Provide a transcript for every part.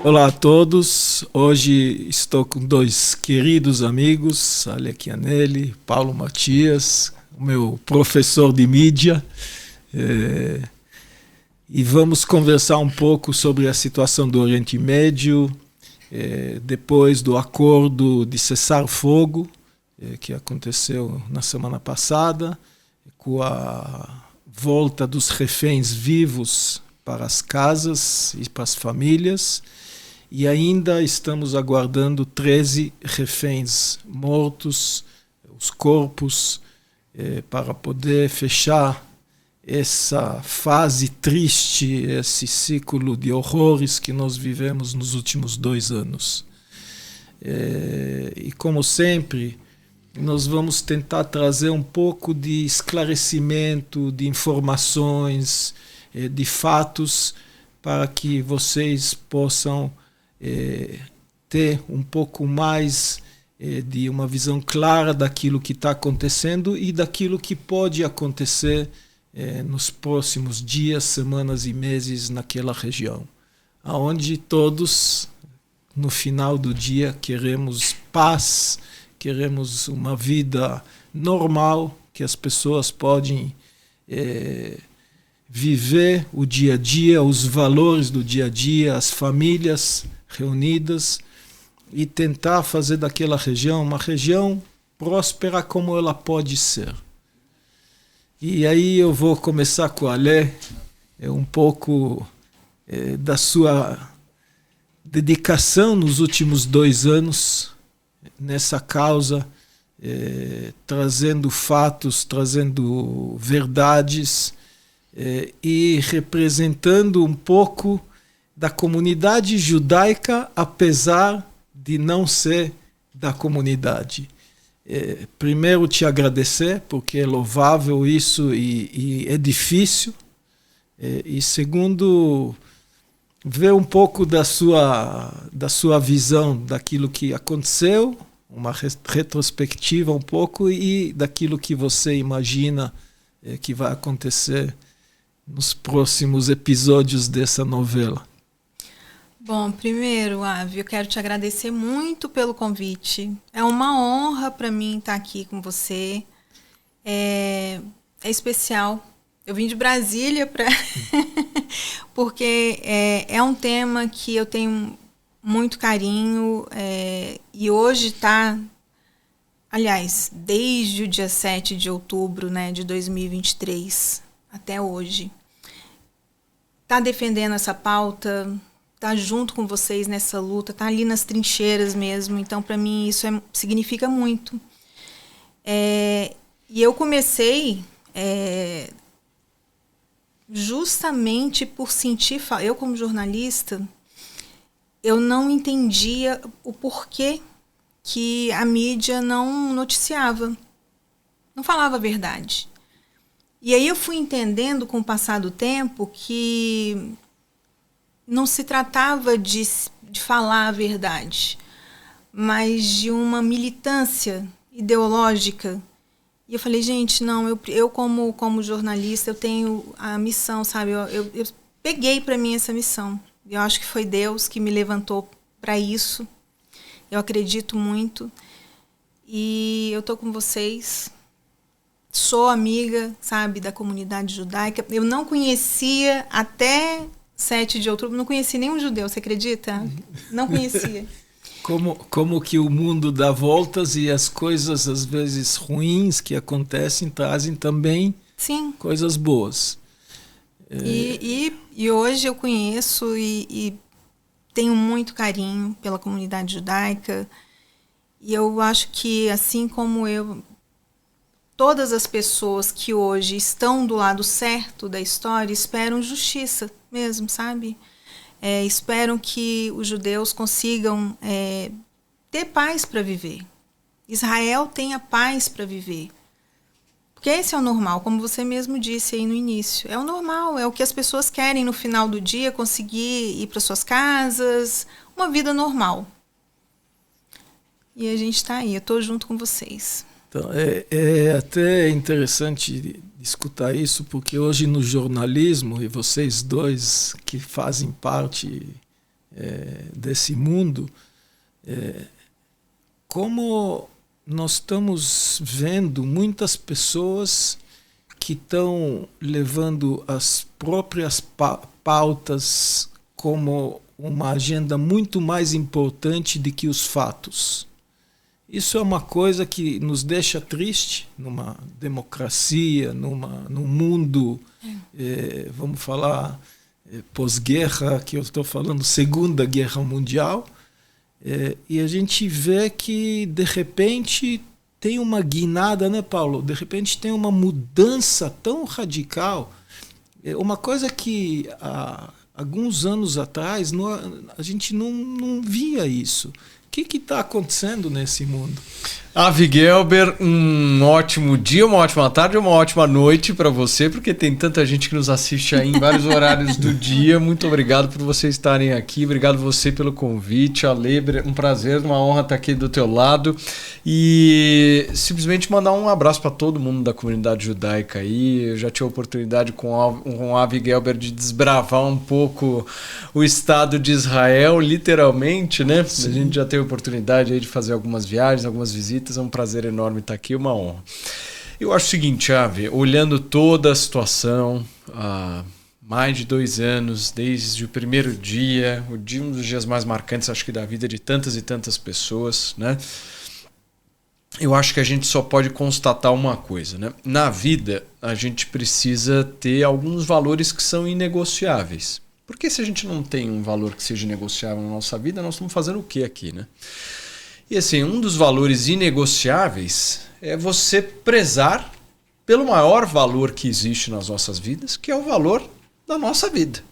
Olá a todos, hoje estou com dois queridos amigos, Ale Chianelli, Paulo Matias, o meu professor de mídia, e vamos conversar um pouco sobre a situação do Oriente Médio, depois do acordo de cessar-fogo, que aconteceu na semana passada, com a volta dos reféns vivos para as casas e para as famílias, e ainda estamos aguardando 13 reféns mortos, os corpos, para poder fechar essa fase triste, esse ciclo de horrores que nós vivemos nos últimos 2 anos. E como sempre, nós vamos tentar trazer um pouco de esclarecimento, de informações, de fatos, para que vocês possam ter um pouco mais de uma visão clara daquilo que está acontecendo e daquilo que pode acontecer nos próximos dias, semanas e meses naquela região, onde todos, no final do dia, queremos paz, queremos uma vida normal, que as pessoas podem viver o dia a dia, os valores do dia a dia, as famílias reunidas e tentar fazer daquela região uma região próspera como ela pode ser. E aí eu vou começar com o Ale, um pouco da sua dedicação nos últimos 2 anos nessa causa, trazendo fatos, trazendo verdades e representando um pouco da comunidade judaica, apesar de não ser da comunidade. Primeiro, te agradecer, porque é louvável isso e é difícil. E segundo, ver um pouco da sua visão daquilo que aconteceu, uma retrospectiva um pouco, e daquilo que você imagina que vai acontecer nos próximos episódios dessa novela. Bom, primeiro, Avi, eu quero te agradecer muito pelo convite. É uma honra para mim estar aqui com você. É especial. Eu vim de Brasília porque é um tema que eu tenho muito carinho e hoje está, aliás, desde o dia 7 de outubro, né, de 2023 até hoje, está defendendo essa pauta, tá junto com vocês nessa luta, tá ali nas trincheiras mesmo. Então, para mim, isso significa muito. E eu comecei justamente por sentir... Eu, como jornalista, eu não entendia o porquê que a mídia não noticiava, não falava a verdade. E aí eu fui entendendo, com o passar do tempo, que não se tratava de falar a verdade, mas de uma militância ideológica. E eu falei, gente, não, eu como jornalista, eu tenho a missão, sabe? Eu peguei para mim essa missão. Eu acho que foi Deus que me levantou para isso. Eu acredito muito. E eu tô com vocês. Sou amiga, sabe, da comunidade judaica. Eu não conhecia até 7 de outubro, não conheci nenhum judeu, você acredita? Não conhecia. Como que o mundo dá voltas e as coisas, às vezes, ruins que acontecem, trazem também Sim. Coisas boas. E hoje eu conheço e tenho muito carinho pela comunidade judaica. E eu acho que, assim como eu, todas as pessoas que hoje estão do lado certo da história esperam justiça mesmo, sabe? Esperam que os judeus consigam ter paz para viver. Israel tenha paz para viver. Porque esse é o normal, como você mesmo disse aí no início. É o normal, é o que as pessoas querem no final do dia, conseguir ir para suas casas, uma vida normal. E a gente está aí, eu estou junto com vocês. Então, é até interessante escutar isso, porque hoje no jornalismo, e vocês dois que fazem parte desse mundo, como nós estamos vendo muitas pessoas que estão levando as próprias pautas como uma agenda muito mais importante do que os fatos. Isso é uma coisa que nos deixa triste numa democracia, num mundo, vamos falar, pós-guerra, que eu estou falando Segunda Guerra Mundial, e a gente vê que, de repente, tem uma guinada, né, Paulo? De repente tem uma mudança tão radical. Uma coisa que há alguns anos atrás a gente não via isso. O que está acontecendo nesse mundo? Avi Gelber, um ótimo dia, uma ótima tarde, uma ótima noite para você, porque tem tanta gente que nos assiste aí em vários horários do dia. Muito obrigado por vocês estarem aqui, obrigado você pelo convite, Ale, um prazer, uma honra estar aqui do teu lado e simplesmente mandar um abraço para todo mundo da comunidade judaica aí. Eu já tive a oportunidade com Avi Gelber de desbravar um pouco o Estado de Israel, literalmente, né? Sim. A gente já teve a oportunidade aí de fazer algumas viagens, algumas visitas. É um prazer enorme estar aqui, uma honra. Eu acho o seguinte, Avi, olhando toda a situação, há mais de 2 anos, desde o primeiro dia, um dos dias mais marcantes, acho que da vida de tantas e tantas pessoas, né? Eu acho que a gente só pode constatar uma coisa, né? Na vida, a gente precisa ter alguns valores que são inegociáveis. Porque se a gente não tem um valor que seja negociável na nossa vida, nós estamos fazendo o quê aqui, né? E assim, um dos valores inegociáveis é você prezar pelo maior valor que existe nas nossas vidas, que é o valor da nossa vida.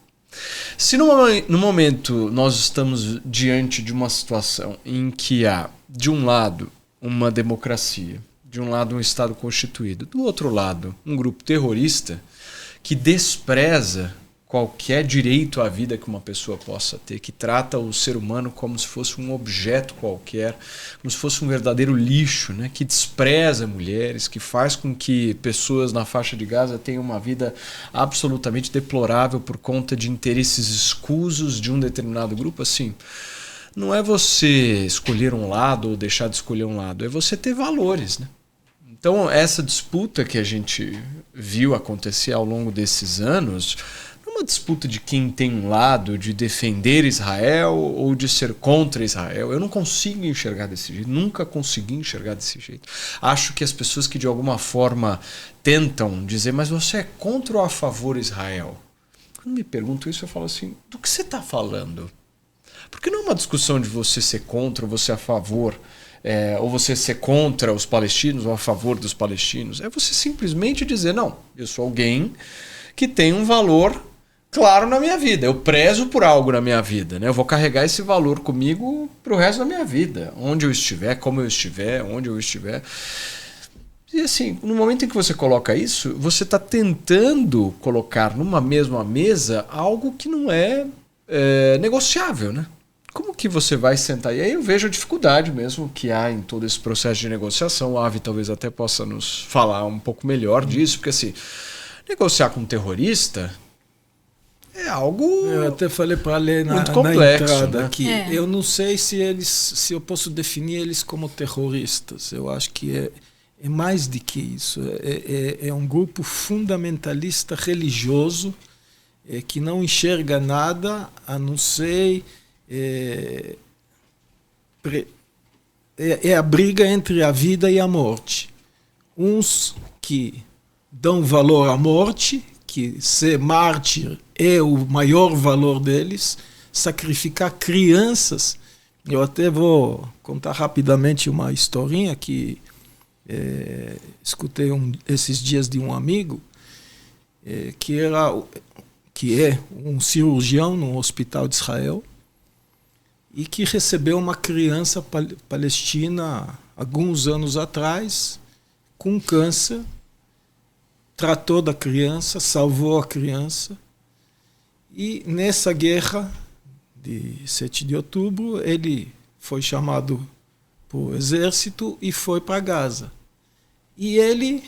Se no momento nós estamos diante de uma situação em que há, de um lado, uma democracia, de um lado um Estado constituído, do outro lado um grupo terrorista que despreza qualquer direito à vida que uma pessoa possa ter, que trata o ser humano como se fosse um objeto qualquer, como se fosse um verdadeiro lixo, né? Que despreza mulheres, que faz com que pessoas na faixa de Gaza tenham uma vida absolutamente deplorável por conta de interesses escusos de um determinado grupo. Assim, não é você escolher um lado ou deixar de escolher um lado, é você ter valores, né? Então, essa disputa que a gente viu acontecer ao longo desses anos, uma disputa de quem tem um lado, de defender Israel ou de ser contra Israel. Eu não consigo enxergar desse jeito, nunca consegui enxergar desse jeito. Acho que as pessoas que de alguma forma tentam dizer, mas você é contra ou a favor de Israel? Quando me perguntam isso, eu falo assim, do que você está falando? Porque não é uma discussão de você ser contra ou você a favor, ou você ser contra os palestinos ou a favor dos palestinos. É você simplesmente dizer, não, eu sou alguém que tem um valor claro na minha vida, eu prezo por algo na minha vida, né? Eu vou carregar esse valor comigo pro resto da minha vida, onde eu estiver, como eu estiver, onde eu estiver. E assim, no momento em que você coloca isso, você está tentando colocar numa mesma mesa algo que não é negociável, né? Como que você vai sentar? E aí eu vejo a dificuldade mesmo que há em todo esse processo de negociação. O Avi talvez até possa nos falar um pouco melhor disso, porque assim, negociar com um terrorista é algo eu até falei para ler na entrada, né? Aqui. Eu não sei se eu posso definir eles como terroristas. Eu acho que é mais do que isso. É um grupo fundamentalista religioso que não enxerga nada a não ser a briga entre a vida e a morte. Uns que dão valor à morte, que ser mártir é o maior valor deles, sacrificar crianças. Eu até vou contar rapidamente uma historinha que escutei esses dias de um amigo que é um cirurgião no hospital de Israel e que recebeu uma criança palestina alguns anos atrás com câncer. Tratou da criança, salvou a criança. E nessa guerra de 7 de outubro, ele foi chamado para o exército e foi para Gaza. E ele,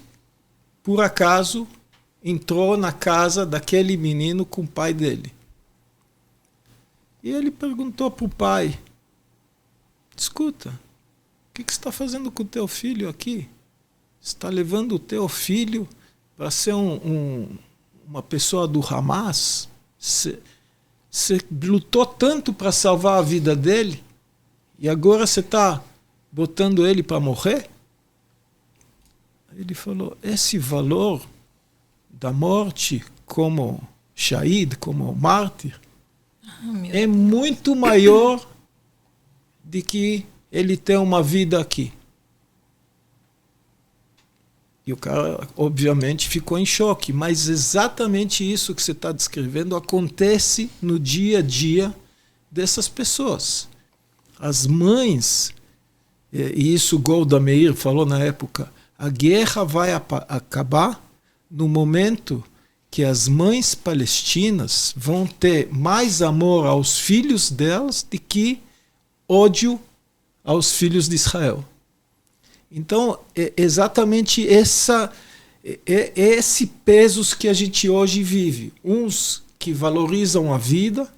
por acaso, entrou na casa daquele menino com o pai dele. E ele perguntou para o pai, escuta, o que você está fazendo com o teu filho aqui? Você está levando o teu filho para ser uma pessoa do Hamas? Você lutou tanto para salvar a vida dele e agora você está botando ele para morrer? Ele falou, esse valor da morte como Shahid, como mártir, é muito maior do que ele ter uma vida aqui. E o cara, obviamente, ficou em choque. Mas exatamente isso que você está descrevendo acontece no dia a dia dessas pessoas. As mães, e isso Golda Meir falou na época, a guerra vai acabar no momento que as mães palestinas vão ter mais amor aos filhos delas do que ódio aos filhos de Israel. Então, é exatamente esse peso que a gente hoje vive. Uns que valorizam a vida,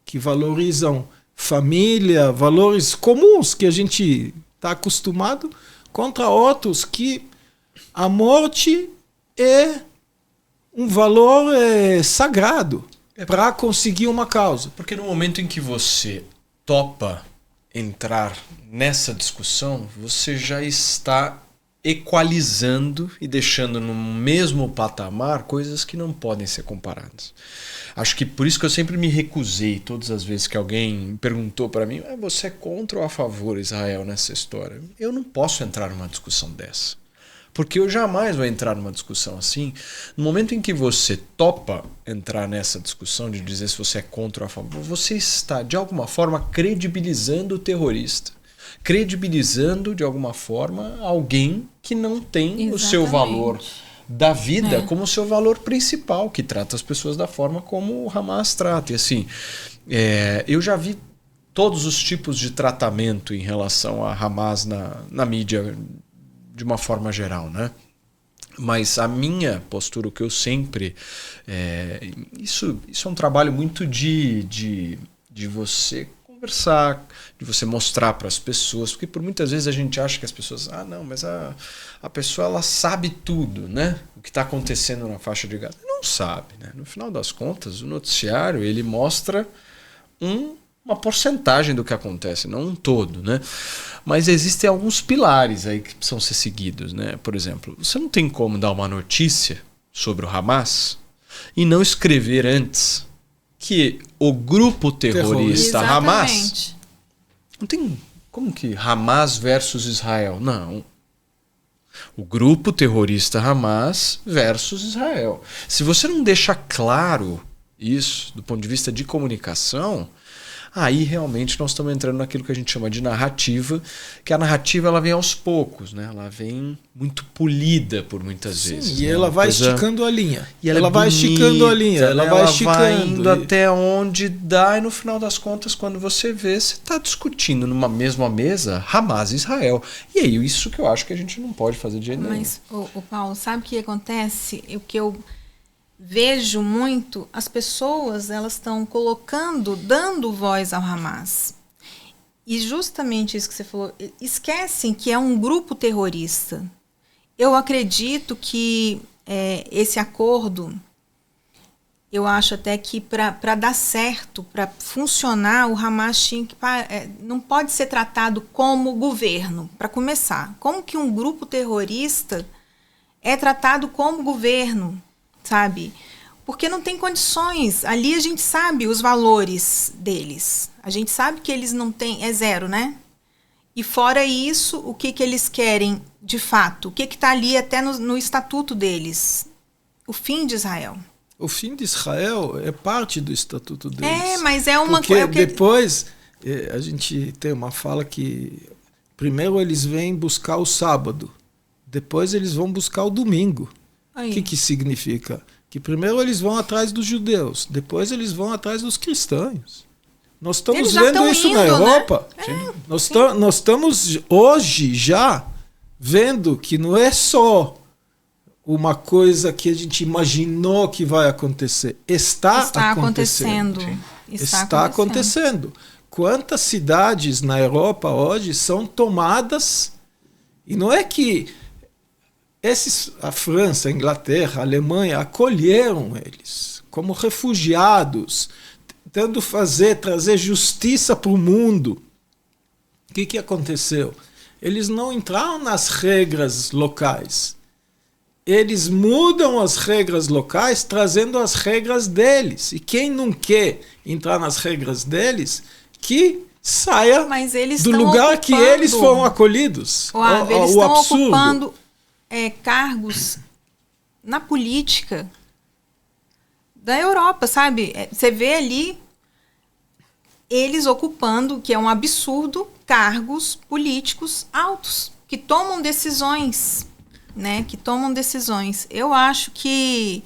que valorizam família, valores comuns que a gente está acostumado, contra outros que a morte é um valor sagrado para conseguir uma causa. Porque no momento em que você topa entrar nessa discussão, você já está equalizando e deixando no mesmo patamar coisas que não podem ser comparadas. Acho que por isso que eu sempre me recusei todas as vezes que alguém perguntou para mim, você é contra ou a favor Israel nessa história? Eu não posso entrar numa discussão dessa. Porque eu jamais vou entrar numa discussão assim. No momento em que você topa entrar nessa discussão de dizer se você é contra ou a favor, você está, de alguma forma, credibilizando o terrorista. Credibilizando, de alguma forma, alguém que não tem o seu valor da vida como o seu valor principal, que trata as pessoas da forma como o Hamas trata. E assim, eu já vi todos os tipos de tratamento em relação a Hamas na mídia de uma forma geral, né? Mas a minha postura, o que eu sempre... Isso é um trabalho muito de você conversar, de você mostrar para as pessoas, porque por muitas vezes a gente acha que as pessoas... não, mas a pessoa ela sabe tudo, né? O que está acontecendo na faixa de Gaza. Não sabe, né? No final das contas, o noticiário ele mostra uma porcentagem do que acontece, não um todo, né? Mas existem alguns pilares aí que precisam ser seguidos, né? Por exemplo, você não tem como dar uma notícia sobre o Hamas e não escrever antes que o grupo terrorista Hamas... Não tem como que Hamas versus Israel, não. O grupo terrorista Hamas versus Israel. Se você não deixa claro isso do ponto de vista de comunicação, aí realmente nós estamos entrando naquilo que a gente chama de narrativa, que a narrativa ela vem aos poucos, né? Ela vem muito polida por muitas vezes. E né? ela vai esticando a linha. E ela vai esticando a linha. Ela vai indo até onde dá e no final das contas, quando você vê, você está discutindo numa mesma mesa Hamas e Israel. E é isso que eu acho que a gente não pode fazer de jeito nenhum. Mas, o Paulo, sabe o que acontece? O que eu vejo muito, as pessoas elas estão dando voz ao Hamas. E justamente isso que você falou, esquecem que é um grupo terrorista. Eu acredito que esse acordo, eu acho até que para dar certo, para funcionar, o Hamas tinha que não pode ser tratado como governo, para começar. Como que um grupo terrorista é tratado como governo? Sabe? Porque não tem condições. Ali a gente sabe os valores deles. A gente sabe que eles não têm... É zero, né? E fora isso, o que eles querem de fato? O que está ali até no estatuto deles? O fim de Israel. O fim de Israel é parte do estatuto deles. Mas é uma coisa... Porque depois a gente tem uma fala que primeiro eles vêm buscar o sábado. Depois eles vão buscar o domingo. O que significa? Que primeiro eles vão atrás dos judeus, depois eles vão atrás dos cristãos. Nós estamos vendo isso na Europa. Né? Nós estamos hoje já vendo que não é só uma coisa que a gente imaginou que vai acontecer. Está acontecendo. Está acontecendo. Quantas cidades na Europa hoje são tomadas, e não é que a França, a Inglaterra, a Alemanha acolheram eles como refugiados, tentando trazer justiça para o mundo. O que aconteceu? Eles não entraram nas regras locais. Eles mudam as regras locais, trazendo as regras deles. E quem não quer entrar nas regras deles, que saia do lugar que eles foram acolhidos. Eles estão ocupando cargos na política da Europa, sabe? Você vê ali eles ocupando, que é um absurdo, cargos políticos altos, que tomam decisões, né? Que tomam decisões. Eu acho que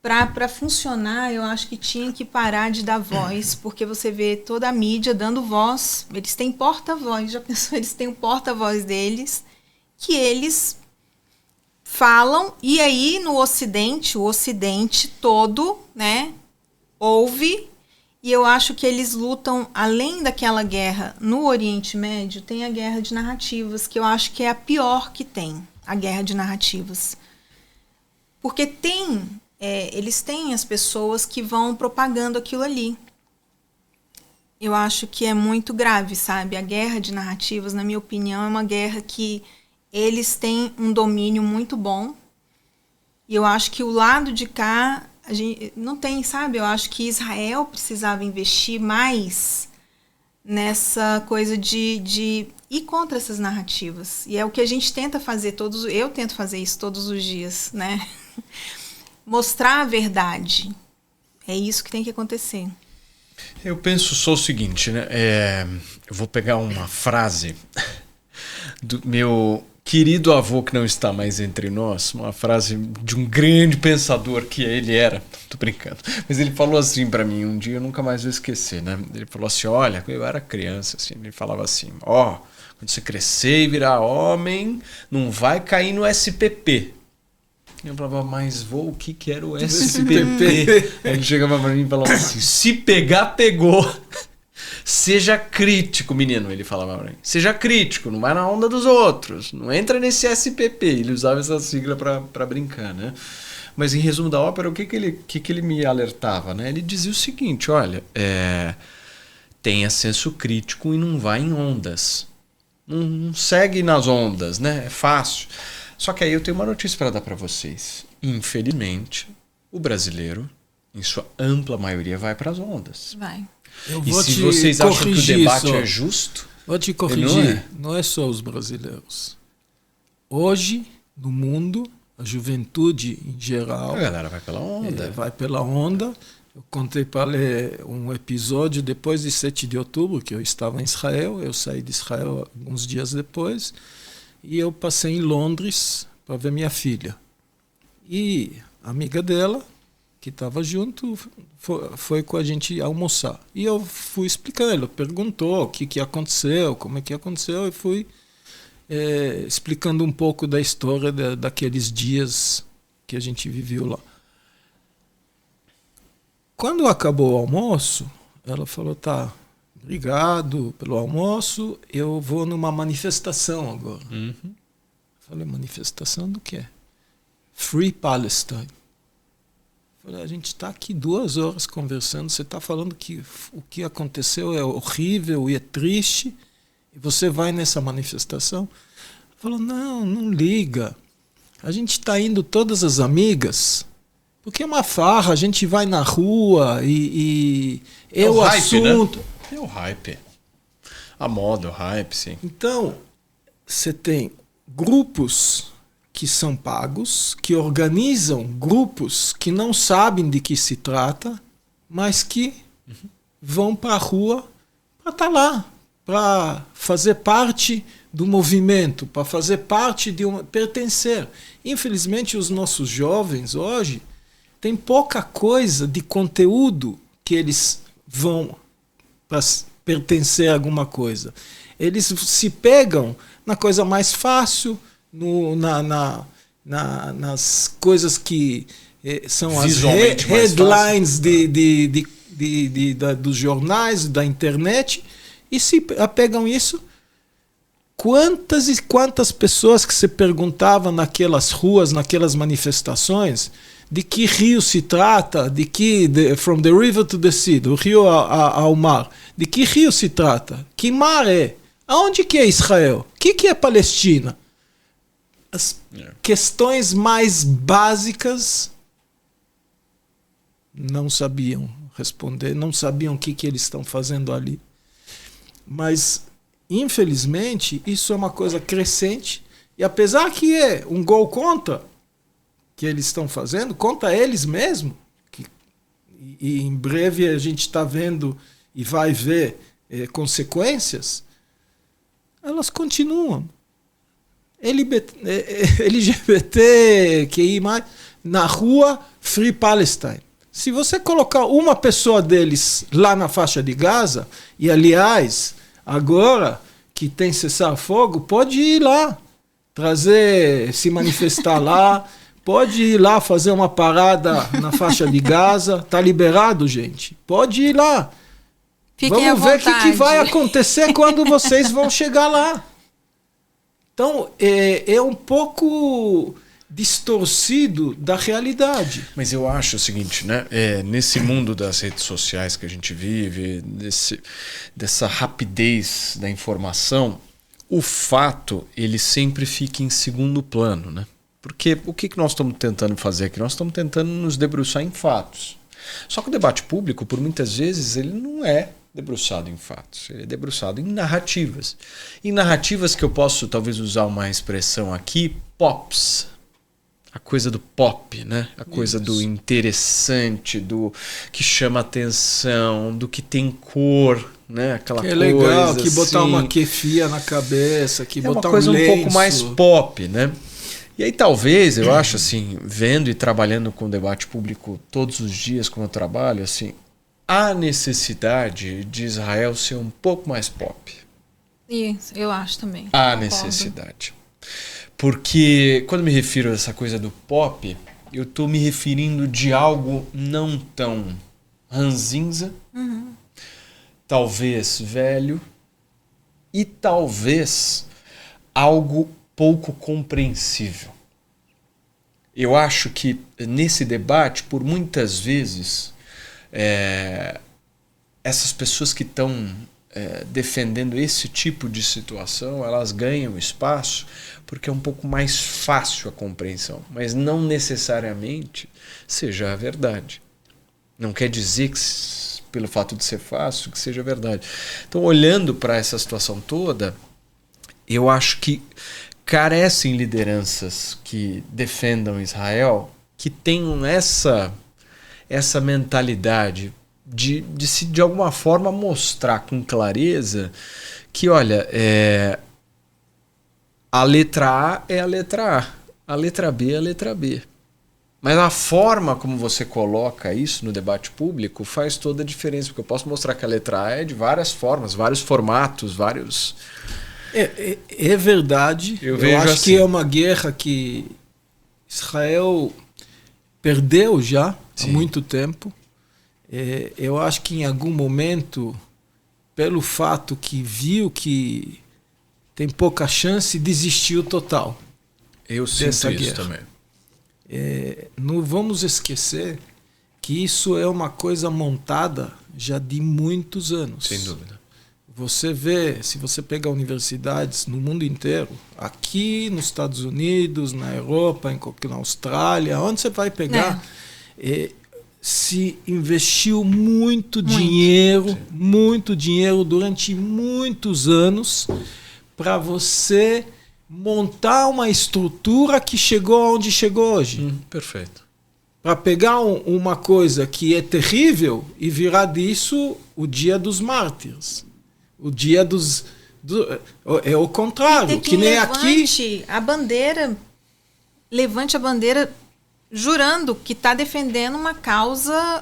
para funcionar, eu acho que tinha que parar de dar voz, porque você vê toda a mídia dando voz, eles têm porta-voz, já pensou? Eles têm o porta-voz deles, que eles falam, e aí no Ocidente, o Ocidente todo, né, ouve, e eu acho que eles lutam, além daquela guerra no Oriente Médio, tem a guerra de narrativas, que eu acho que é a pior que tem, a guerra de narrativas. Porque eles têm as pessoas que vão propagando aquilo ali. Eu acho que é muito grave, sabe? A guerra de narrativas, na minha opinião, é uma guerra que eles têm um domínio muito bom. E eu acho que o lado de cá, a gente não tem, sabe? Eu acho que Israel precisava investir mais nessa coisa de ir contra essas narrativas. E é o que a gente tenta fazer eu tento fazer isso todos os dias, né? Mostrar a verdade. É isso que tem que acontecer. Eu penso só o seguinte, né? Eu vou pegar uma frase do meu querido avô que não está mais entre nós, uma frase de um grande pensador que ele era, tô brincando, mas ele falou assim para mim um dia, eu nunca mais vou esquecer, né? Ele falou assim, olha, quando eu era criança, assim, ele falava assim, quando você crescer e virar homem, não vai cair no SPP. Eu falava, mas o que era o SPP? Aí ele chegava para mim e falava assim, se pegar, pegou. Seja crítico, menino, ele falava pra mim. Seja crítico, não vai na onda dos outros. Não entra nesse SPP. Ele usava essa sigla pra brincar, né? Mas em resumo da ópera, o que ele me alertava, né? Ele dizia o seguinte, olha, tenha senso crítico e não vá em ondas. Não segue nas ondas, né? É fácil. Só que aí eu tenho uma notícia para dar para vocês. Infelizmente, o brasileiro, em sua ampla maioria, vai para as ondas. Vai. E se vocês acham que o debate é justo... Vou te corrigir. Não é só os brasileiros. Hoje, no mundo, a juventude em geral... A galera vai pela onda. Vai pela onda. Eu contei para ler um episódio depois de 7 de outubro, que eu estava em Israel. Eu saí de Israel alguns dias depois. E eu passei em Londres para ver minha filha. E a amiga dela, que estava junto, foi com a gente almoçar. E eu fui explicando, ela perguntou o que aconteceu, como é que aconteceu, e fui explicando um pouco da história daqueles dias que a gente viveu lá. Quando acabou o almoço, ela falou, tá, obrigado pelo almoço, eu vou numa manifestação agora. Uhum. Falei, manifestação do quê? Free Palestine. Falei, a gente está aqui 2 horas conversando, você está falando que o que aconteceu é horrível e é triste, e você vai nessa manifestação? Falou, não liga. A gente está indo todas as amigas, porque é uma farra, a gente vai na rua e o assunto... Hype, né? É o hype. A moda, o hype, sim. Então, você tem grupos que são pagos, que organizam grupos que não sabem de que se trata, mas que vão para a rua para estar lá, para fazer parte do movimento, para fazer parte de pertencer. Infelizmente, os nossos jovens hoje têm pouca coisa de conteúdo que eles vão para pertencer a alguma coisa. Eles se pegam na coisa mais fácil, nas coisas que são as headlines dos jornais, da internet, e se apegam isso. Quantas e quantas pessoas que se perguntavam naquelas ruas, naquelas manifestações, de que rio se trata, from the river to the sea, do rio ao mar, de que rio se trata, que mar é, aonde que é Israel, o que é Palestina? As questões mais básicas não sabiam responder, não sabiam o que eles estão fazendo ali. Mas, infelizmente, isso é uma coisa crescente, e apesar que é um gol contra que eles estão fazendo, contra eles mesmos, e em breve a gente está vendo e vai ver consequências, elas continuam. LGBT, QI+, na rua, Free Palestine. Se você colocar uma pessoa deles lá na faixa de Gaza, e aliás, agora que tem cessar-fogo, pode ir lá, se manifestar lá, pode ir lá fazer uma parada na faixa de Gaza, tá liberado, gente. Pode ir lá. Fiquem Vamos ver o que vai acontecer quando vocês vão chegar lá. Então, é um pouco distorcido da realidade. Mas eu acho o seguinte, né? Nesse mundo das redes sociais que a gente vive, dessa rapidez da informação, o fato ele sempre fica em segundo plano, né? Porque o que nós estamos tentando fazer aqui? Nós estamos tentando nos debruçar em fatos. Só que o debate público, por muitas vezes, ele não é debruçado em fatos, ele é debruçado em narrativas. Em narrativas que eu posso talvez usar uma expressão aqui, pops. A coisa do pop, né? A coisa do interessante, do que chama atenção, do que tem cor, né? Aquela coisa legal, que assim, botar uma kefia na cabeça, que botar uma coisa um lenço. um pouco mais pop, né? E aí talvez, eu acho assim, vendo e trabalhando com o debate público todos os dias como eu trabalho, assim, há necessidade de Israel ser um pouco mais pop. Isso, eu acho também. Há necessidade. Porque quando me refiro a essa coisa do pop, eu estou me referindo de algo não tão ranzinza, talvez velho, e talvez algo pouco compreensível. Eu acho que nesse debate, por muitas vezes, essas pessoas que estão defendendo esse tipo de situação, elas ganham espaço porque é um pouco mais fácil a compreensão, mas não necessariamente seja a verdade. Não quer dizer que, pelo fato de ser fácil, que seja verdade. Então, olhando para essa situação toda, eu acho que carecem lideranças que defendam Israel, que tenham essa mentalidade de se de alguma forma mostrar com clareza que, olha, a letra A é a letra A letra B é a letra B. Mas a forma como você coloca isso no debate público faz toda a diferença, porque eu posso mostrar que a letra A é de várias formas, vários formatos, vários... É verdade. Eu acho assim. Que é uma guerra que Israel perdeu já há muito tempo. Eu acho que em algum momento, pelo fato que viu que tem pouca chance, desistiu total. Eu sinto isso também. Não vamos esquecer que isso é uma coisa montada já de muitos anos. Sem dúvida. Você vê, se você pegar universidades no mundo inteiro, aqui nos Estados Unidos, na Europa, na Austrália, onde você vai pegar, se investiu muito dinheiro durante muitos anos para você montar uma estrutura que chegou onde chegou hoje. Perfeito. Para pegar uma coisa que é terrível e virar disso o dia dos mártires. O dia é o contrário. Que nem aqui. Levante a bandeira jurando que está defendendo uma causa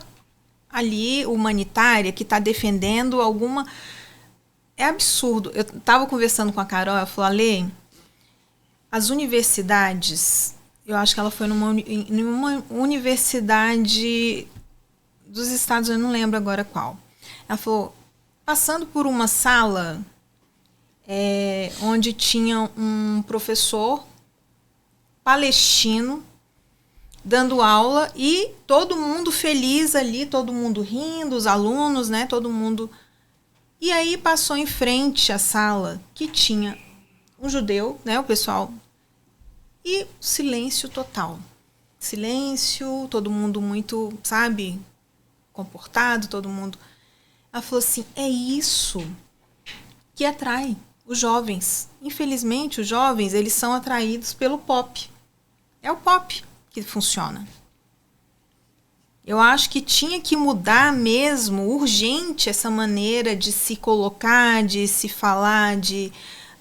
ali humanitária, que está defendendo alguma... É absurdo. Eu estava conversando com a Carol, ela falou, Ale, as universidades, eu acho que ela foi numa universidade dos Estados, eu não lembro agora qual. Ela falou, passando por uma sala onde tinha um professor palestino dando aula e todo mundo feliz ali, todo mundo rindo, os alunos, né, todo mundo. E aí passou em frente à sala que tinha um judeu, né, o pessoal, e silêncio total. Silêncio, todo mundo muito, sabe, comportado, todo mundo. Ela falou assim, é isso que atrai os jovens. Infelizmente, os jovens, eles são atraídos pelo pop. É o pop que funciona. Eu acho que tinha que mudar mesmo, urgente, essa maneira de se colocar, de se falar,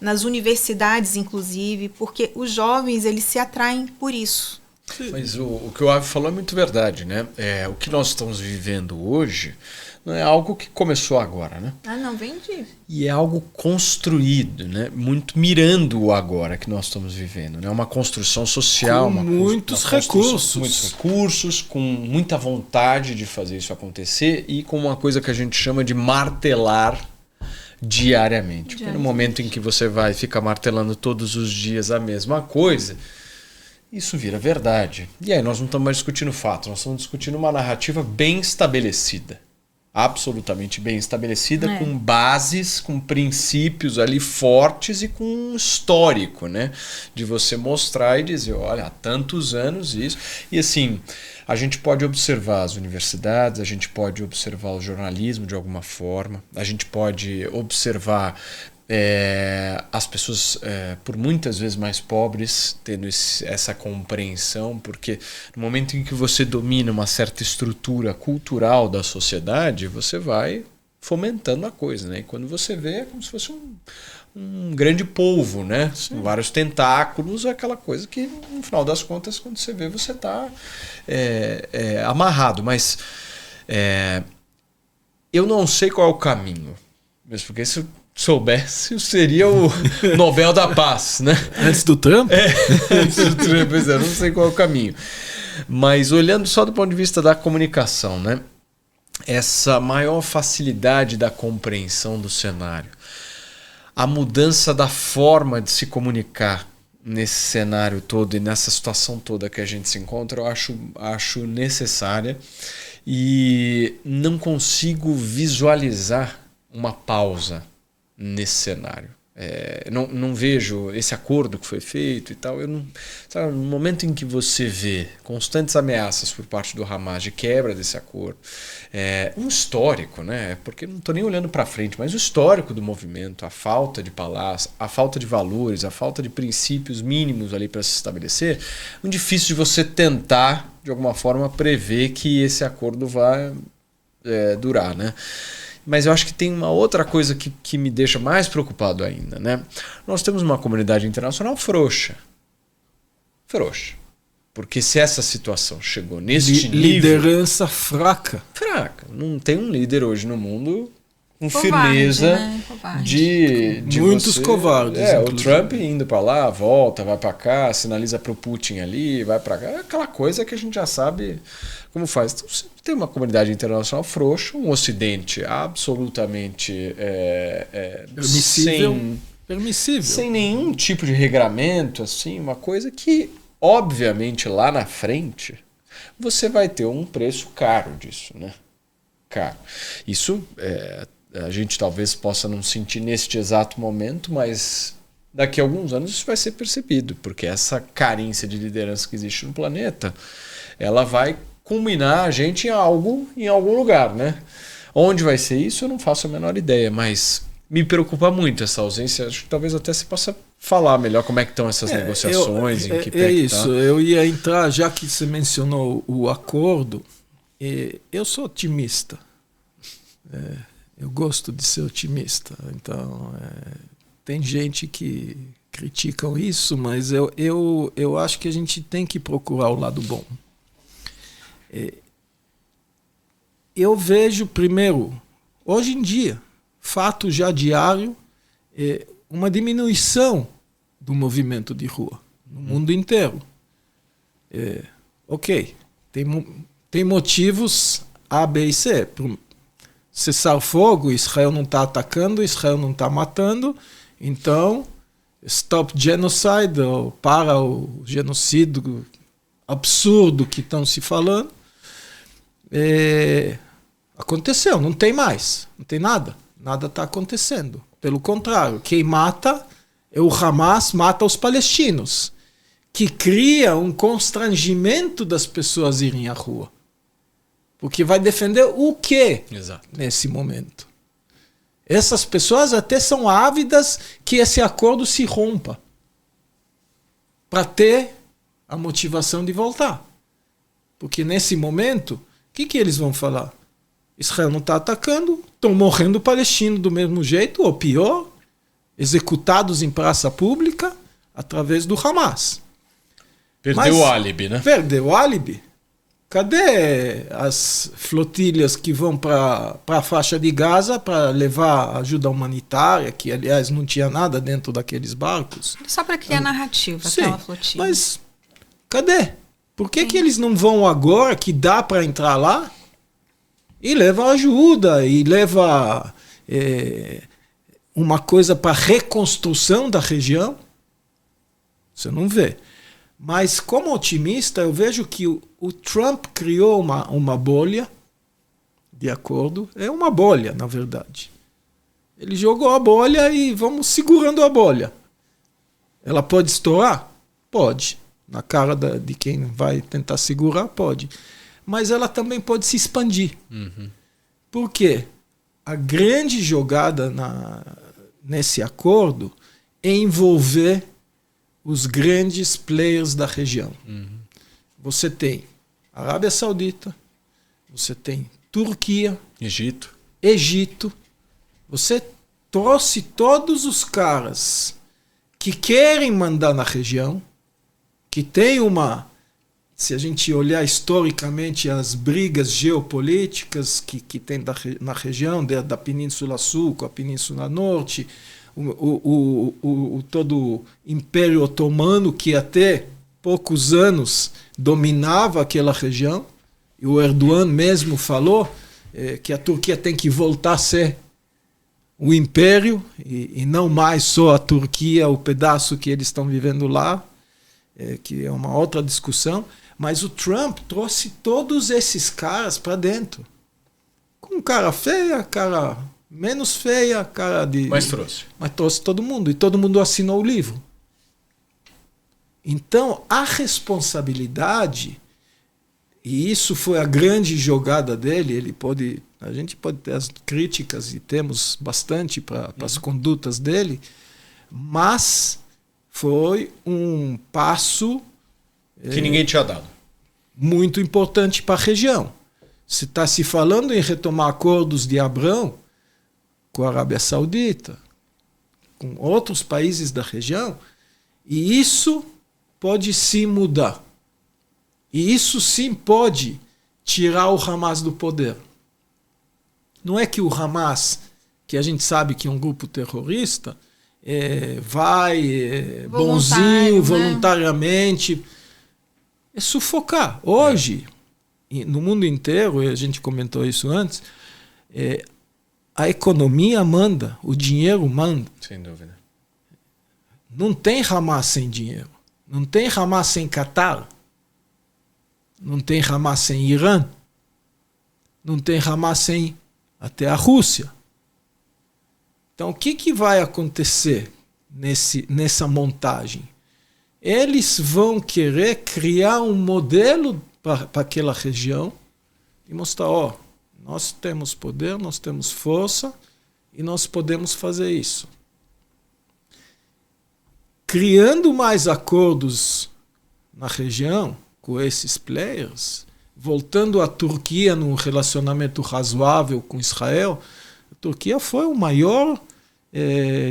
nas universidades, inclusive, porque os jovens, eles se atraem por isso. Mas o que o Ave falou é muito verdade, né? O que nós estamos vivendo hoje não é algo que começou agora, né? Ah, não, vem de... E é algo construído, né? Muito mirando o agora que nós estamos vivendo, né? Uma construção social, com muitos recursos, com muita vontade de fazer isso acontecer e com uma coisa que a gente chama de martelar diariamente. Porque no momento em que você vai ficar martelando todos os dias a mesma coisa, isso vira verdade. E aí nós não estamos mais discutindo fatos, nós estamos discutindo uma narrativa bem estabelecida. Absolutamente bem estabelecida, com bases, com princípios ali fortes e com um histórico, né? De você mostrar e dizer, olha, há tantos anos isso. E assim, a gente pode observar as universidades, a gente pode observar o jornalismo de alguma forma, a gente pode observar as pessoas por muitas vezes mais pobres tendo essa compreensão, porque no momento em que você domina uma certa estrutura cultural da sociedade, você vai fomentando a coisa, né? E quando você vê, é como se fosse um grande polvo, né? Com vários tentáculos, aquela coisa que no final das contas, quando você vê, você está amarrado. Mas eu não sei qual é o caminho, mesmo porque se soubesse, seria o Nobel da Paz, né? Antes do Trump? Antes do Trump, pois não sei qual é o caminho. Mas olhando só do ponto de vista da comunicação, né? Essa maior facilidade da compreensão do cenário, a mudança da forma de se comunicar nesse cenário todo e nessa situação toda que a gente se encontra, eu acho necessária e não consigo visualizar uma pausa nesse cenário. Não vejo esse acordo que foi feito e tal. Sabe, no momento em que você vê constantes ameaças por parte do Hamas de quebra desse acordo, um histórico, né? Porque não estou nem olhando para frente, mas o histórico do movimento, a falta de palavras, a falta de valores, a falta de princípios mínimos ali para se estabelecer, é muito difícil de você tentar, de alguma forma, prever que esse acordo vai durar, né? Mas eu acho que tem uma outra coisa que me deixa mais preocupado ainda, né? Nós temos uma comunidade internacional frouxa. Frouxa. Porque se essa situação chegou neste nível... Liderança fraca. Fraca. Não tem um líder hoje no mundo com covarde, firmeza, né? de muitos você... covardes. O Trump indo para lá, volta, vai para cá, sinaliza para o Putin ali, vai para cá. É aquela coisa que a gente já sabe como faz. Então, você tem uma comunidade internacional frouxa, um Ocidente absolutamente permissível. Sem nenhum tipo de regramento, assim, uma coisa que, obviamente, lá na frente, você vai ter um preço caro disso, né? Caro. Isso a gente talvez possa não sentir neste exato momento, mas daqui a alguns anos isso vai ser percebido, porque essa carência de liderança que existe no planeta, ela vai culminar a gente em algum lugar, né? Onde vai ser isso, eu não faço a menor ideia, mas me preocupa muito essa ausência. Acho que talvez até se possa falar melhor como é que estão essas negociações. Isso, eu ia entrar, já que você mencionou o acordo, eu sou otimista. Eu gosto de ser otimista. Então, tem gente que criticam isso, mas eu acho que a gente tem que procurar o lado bom. Eu vejo, primeiro, hoje em dia, fato já diário, uma diminuição do movimento de rua no mundo inteiro. Ok, tem motivos A, B e C. Cessar fogo, Israel não está atacando, Israel não está matando, então stop genocide, ou para o genocídio absurdo que estão se falando. Aconteceu, não tem mais, não tem nada está acontecendo. Pelo contrário, quem mata é o Hamas, mata os palestinos, que cria um constrangimento das pessoas irem à rua. Porque vai defender o quê? Exato. Nesse momento? Essas pessoas até são ávidas que esse acordo se rompa, para ter a motivação de voltar. Porque nesse momento, o que eles vão falar? Israel não está atacando, estão morrendo palestinos do mesmo jeito, ou pior, executados em praça pública através do Hamas. Perdeu o álibi, né? Perdeu o álibi. Cadê as flotilhas que vão para a faixa de Gaza para levar ajuda humanitária, que aliás não tinha nada dentro daqueles barcos? Só para criar narrativa, sim, aquela flotilha. Mas cadê? Por que eles não vão agora, que dá para entrar lá, e leva ajuda, e leva uma coisa para reconstrução da região? Você não vê. Mas como otimista, eu vejo que o Trump criou uma bolha de acordo. É uma bolha, na verdade. Ele jogou a bolha e vamos segurando a bolha. Ela pode estourar? Pode. Na cara de quem vai tentar segurar, pode. Mas ela também pode se expandir. Uhum. Por quê? A grande jogada nesse acordo é envolver os grandes players da região. Uhum. Você tem Arábia Saudita, você tem Turquia, Egito. Você trouxe todos os caras que querem mandar na região, que tem se a gente olhar historicamente as brigas geopolíticas que tem na região, da Península Sul com a Península Norte, todo o Império Otomano, que até poucos anos dominava aquela região, e o Erdogan mesmo falou que a Turquia tem que voltar a ser o império, e não mais só a Turquia, o pedaço que eles estão vivendo lá, que é uma outra discussão. Mas o Trump trouxe todos esses caras para dentro. Com cara feia, cara menos feia, cara de... Mas trouxe. Mas trouxe todo mundo. E todo mundo assinou o livro. Então, a responsabilidade, e isso foi a grande jogada dele, a gente pode ter as críticas, e temos bastante para as condutas dele, mas foi um passo... que ninguém tinha dado. Muito importante para a região. Se está se falando em retomar acordos de Abrão com a Arábia Saudita, com outros países da região, e isso pode sim mudar. E isso sim pode tirar o Hamas do poder. Não é que o Hamas, que a gente sabe que é um grupo terrorista, vai bonzinho, voluntariamente... É sufocar. Hoje, no mundo inteiro, e a gente comentou isso antes, a economia manda, o dinheiro manda. Sem dúvida. Não tem Hamas sem dinheiro. Não tem Hamas sem Catar. Não tem Hamas sem Irã. Não tem Hamas sem até a Rússia. Então, o que vai acontecer nessa montagem? Eles vão querer criar um modelo para aquela região e mostrar, nós temos poder, nós temos força e nós podemos fazer isso. Criando mais acordos na região com esses players, voltando a Turquia num relacionamento razoável com Israel, a Turquia foi o maior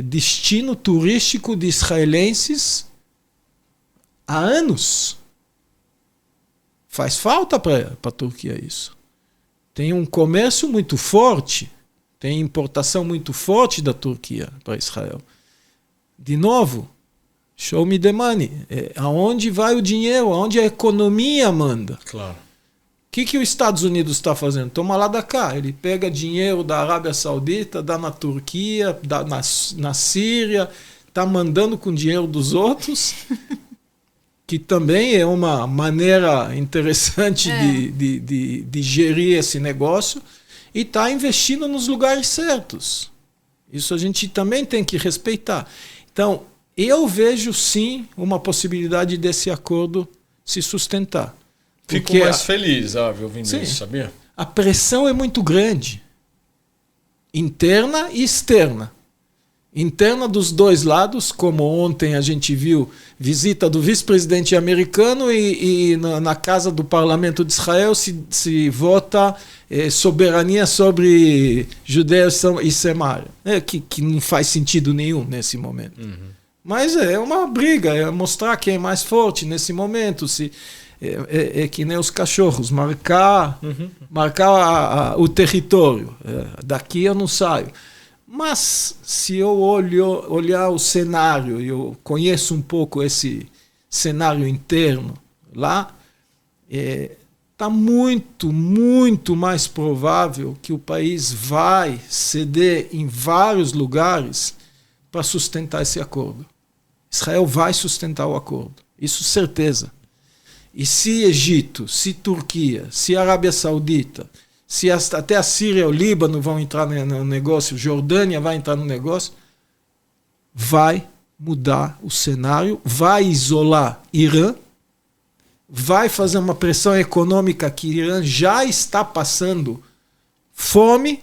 destino turístico de israelenses há anos. Faz falta para a Turquia isso. Tem um comércio muito forte, tem importação muito forte da Turquia para Israel. De novo, show me the money. Aonde vai o dinheiro? Aonde a economia manda? Claro. que os Estados Unidos está fazendo? Toma lá da cá. Ele pega dinheiro da Arábia Saudita, dá na Turquia, dá na Síria, está mandando com dinheiro dos outros, que também é uma maneira interessante de gerir esse negócio, e está investindo nos lugares certos. Isso a gente também tem que respeitar. Então, eu vejo sim uma possibilidade desse acordo se sustentar. Fico mais feliz, ouvindo isso, sabia? A pressão é muito grande, interna e externa. Interna dos dois lados, como ontem a gente viu, visita do vice-presidente americano e na casa do parlamento de Israel se vota soberania sobre Judeus e Samaria, que não faz sentido nenhum nesse momento. Uhum. Mas é uma briga, é mostrar quem é mais forte nesse momento, é que nem os cachorros, marcar o território. Daqui eu não saio. Mas se eu olhar o cenário, eu conheço um pouco esse cenário interno lá, está muito, muito mais provável que o país vai ceder em vários lugares para sustentar esse acordo. Israel vai sustentar o acordo, isso certeza. E se Egito, se Turquia, se Arábia Saudita, se até a Síria e o Líbano vão entrar no negócio, Jordânia vai entrar no negócio, vai mudar o cenário, vai isolar Irã, vai fazer uma pressão econômica que Irã já está passando fome,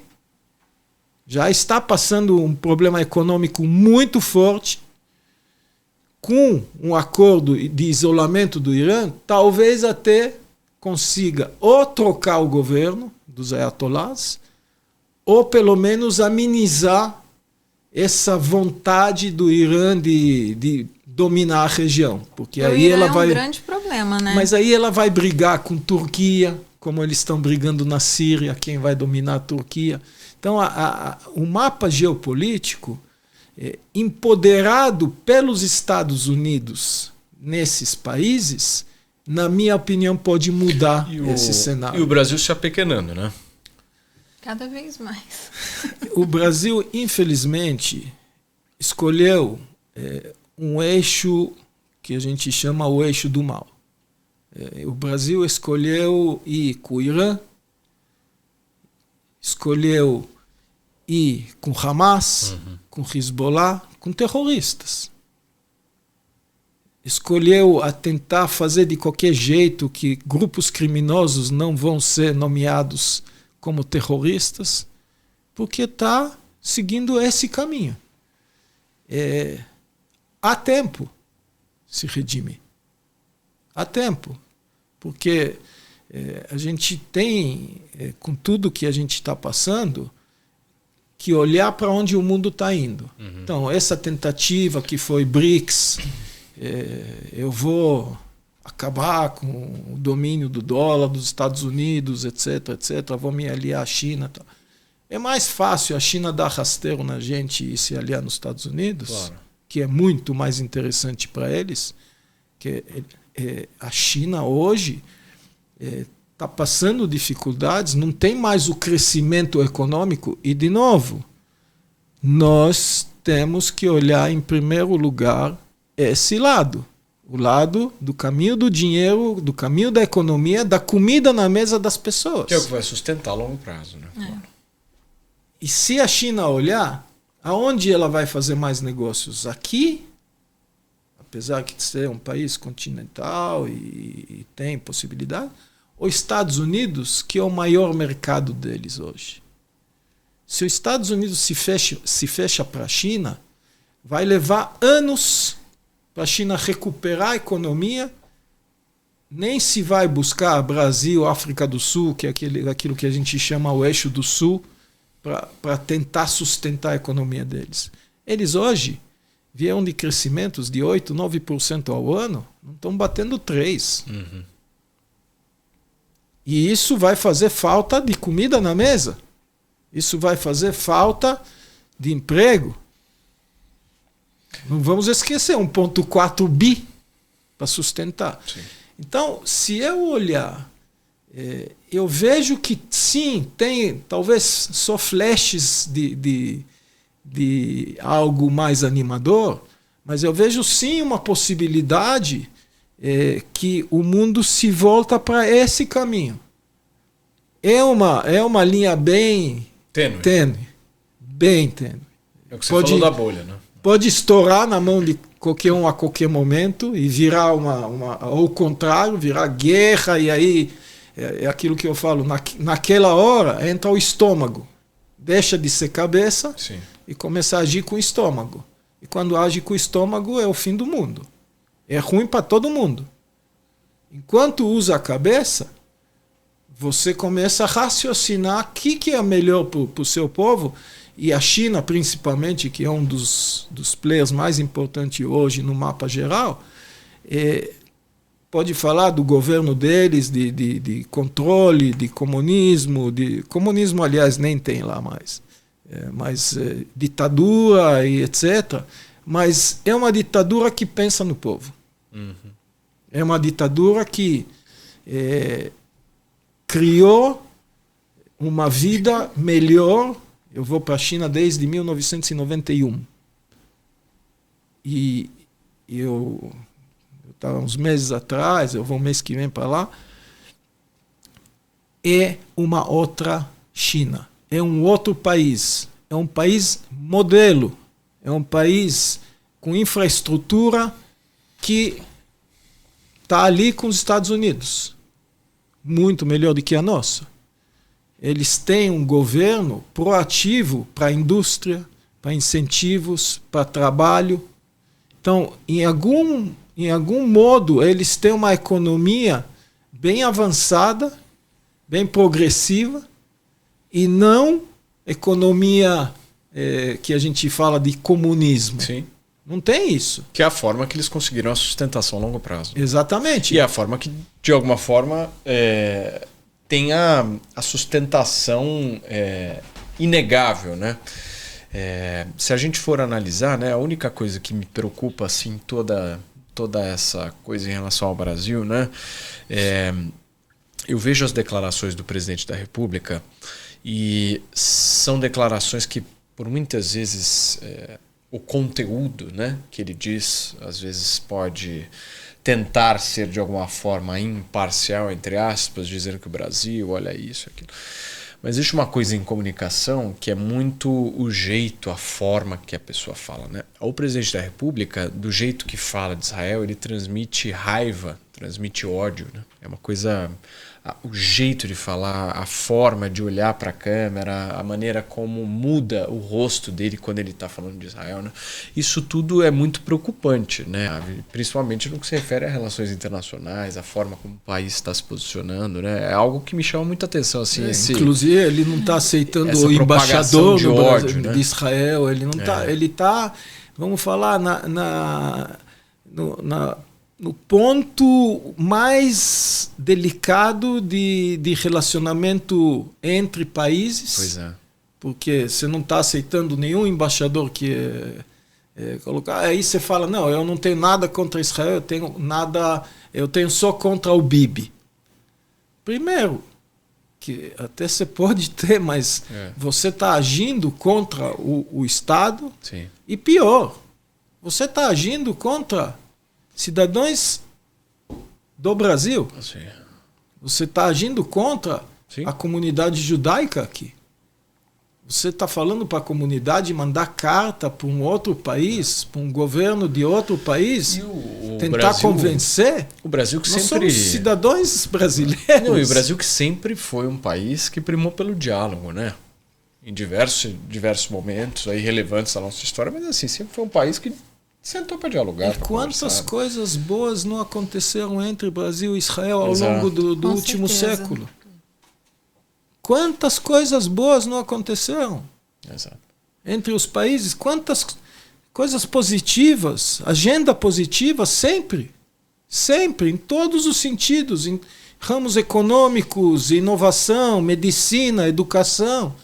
já está passando um problema econômico muito forte. Com um acordo de isolamento do Irã, talvez até consiga ou trocar o governo dos ayatollahs, ou pelo menos amenizar essa vontade do Irã de dominar a região. Porque aí ela vai... um grande problema, né? Mas aí ela vai brigar com Turquia, como eles estão brigando na Síria, quem vai dominar a Turquia. Então, o mapa geopolítico, empoderado pelos Estados Unidos nesses países, na minha opinião, pode mudar esse cenário. E o Brasil se apequenando, né? Cada vez mais. O Brasil, infelizmente, escolheu um eixo que a gente chama o eixo do mal. O Brasil escolheu ir com o Irã, escolheu ir com Hamas, com Hezbollah, com terroristas. Escolheu a tentar fazer de qualquer jeito que grupos criminosos não vão ser nomeados como terroristas, porque está seguindo esse caminho. Há tempo se redimir. Há tempo. Porque a gente tem, com tudo que a gente está passando, que olhar para onde o mundo está indo. Então, essa tentativa que foi BRICS, eu vou acabar com o domínio do dólar dos Estados Unidos, etc., etc., vou me aliar à China. Tá. É mais fácil a China dar rasteiro na gente e se aliar nos Estados Unidos, claro, que é muito mais interessante para eles, que a China hoje está passando dificuldades, não tem mais o crescimento econômico e, de novo, nós temos que olhar em primeiro lugar esse lado, o lado do caminho do dinheiro, do caminho da economia, da comida na mesa das pessoas. Que é o que vai sustentar a longo prazo, né? E se a China olhar, aonde ela vai fazer mais negócios? Aqui, apesar de ser um país continental e tem possibilidade, os Estados Unidos, que é o maior mercado deles hoje. Se os Estados Unidos se fecha para a China, vai levar anos para a China recuperar a economia, nem se vai buscar Brasil, África do Sul, que é aquilo que a gente chama o eixo do Sul, para tentar sustentar a economia deles. Eles hoje vieram de crescimentos de 8%, 9% ao ano, não estão batendo 3%. E isso vai fazer falta de comida na mesa. Isso vai fazer falta de emprego. Não vamos esquecer, 1,4 bi para sustentar. Sim. Então, se eu olhar Eu vejo que sim, tem talvez só flashes de algo mais animador, mas eu vejo sim uma possibilidade que o mundo se volta para esse caminho. É uma linha bem tênue, bem tênue. É o que você falou da bolha, né? Pode estourar na mão de qualquer um a qualquer momento e virar ou o contrário, virar guerra, e aí é aquilo que eu falo, naquela hora entra o estômago, deixa de ser cabeça. Sim. E começa a agir com o estômago. E quando age com o estômago é o fim do mundo. É ruim para todo mundo. Enquanto usa a cabeça, você começa a raciocinar o que é melhor para o seu povo. E a China, principalmente, que é um dos players mais importantes hoje no mapa geral, pode falar do governo deles, de controle, de comunismo. Comunismo, aliás, nem tem lá mais. Mas ditadura e etc. Mas é uma ditadura que pensa no povo. Uhum. É uma ditadura que criou uma vida melhor. Eu vou para a China desde 1991. E eu estava uns meses atrás, eu vou mês que vem para lá. É uma outra China. É um outro país. É um país modelo. É um país com infraestrutura que está ali com os Estados Unidos. Muito melhor do que a nossa. Eles têm um governo proativo para a indústria, para incentivos, para trabalho. Então, em algum modo, eles têm uma economia bem avançada, bem progressiva, e não economia que a gente fala de comunismo. Sim. Não tem isso. Que é a forma que eles conseguiram a sustentação a longo prazo. Exatamente. E é a forma que, de alguma forma, tem a sustentação inegável, né? Se a gente for analisar, né, a única coisa que me preocupa assim, toda essa coisa em relação ao Brasil, né, eu vejo as declarações do presidente da República e são declarações que, por muitas vezes, o conteúdo, né, que ele diz, às vezes pode tentar ser de alguma forma imparcial, entre aspas, dizendo que o Brasil, olha isso, aquilo. Mas existe uma coisa em comunicação que é muito o jeito, a forma que a pessoa fala, né? O presidente da República, do jeito que fala de Israel, ele transmite raiva, transmite ódio, né? É uma coisa... O jeito de falar, a forma de olhar para a câmera, a maneira como muda o rosto dele quando ele está falando de Israel, né? Isso tudo é muito preocupante, né? Principalmente no que se refere a relações internacionais, a forma como o país está se posicionando, né? É algo que me chama muita atenção. Assim, inclusive, ele não está aceitando o embaixador de, ódio, né? De Israel. Ele não está. Ele está, vamos falar, no ponto mais delicado de relacionamento entre países. Pois é. Porque você não está aceitando nenhum embaixador que colocar. Aí você fala, não, eu não tenho nada contra Israel, eu tenho só contra o Bibi. Primeiro, que até você pode ter, mas você está agindo contra o Estado. Sim. E pior, você está agindo contra cidadãos do Brasil. Sim. Você está agindo contra a comunidade judaica aqui. Você está falando para a comunidade mandar carta para um outro país, para um governo de outro país, tentar Brasil, convencer. O Brasil que nós sempre... somos cidadãos brasileiros. Não, e o Brasil que sempre foi um país que primou pelo diálogo, né? Em diversos momentos aí relevantes da nossa história, mas assim, sempre foi um país que sentou para dialogar. E quantas coisas boas não aconteceram entre Brasil e Israel ao longo do último século? Quantas coisas boas não aconteceram? Exato. Entre os países? Quantas coisas positivas, agenda positiva sempre, em todos os sentidos, em ramos econômicos, inovação, medicina, educação.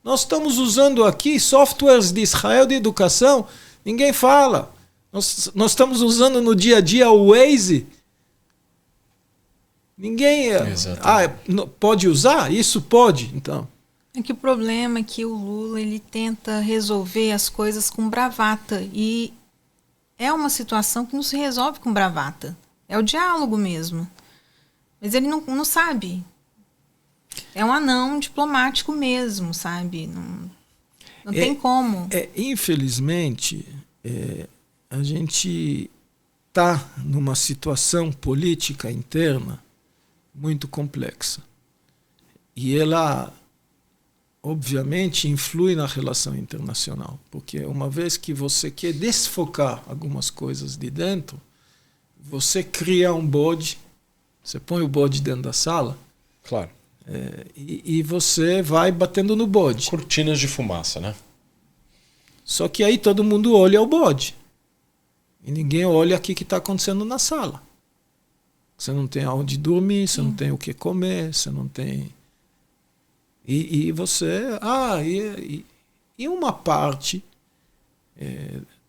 Nós estamos usando aqui softwares de Israel de educação. Ninguém fala. Nós estamos usando no dia a dia o Waze Ninguém... pode usar? Isso pode, então. É que o problema é que o Lula ele tenta resolver as coisas com bravata. E é uma situação que não se resolve com bravata. É o diálogo mesmo. Mas ele não sabe. É um anão diplomático mesmo, sabe? Não tem como. Infelizmente, a gente está numa situação política interna muito complexa. E ela, obviamente, influi na relação internacional. Porque uma vez que você quer desfocar algumas coisas de dentro, você cria um bode, você põe o bode dentro da sala. Claro. E você vai batendo no bode. Cortinas de fumaça, né? Só que aí todo mundo olha o bode. E ninguém olha o que está acontecendo na sala. Você não tem aonde dormir, você não tem o que comer, você não tem... E você... E uma parte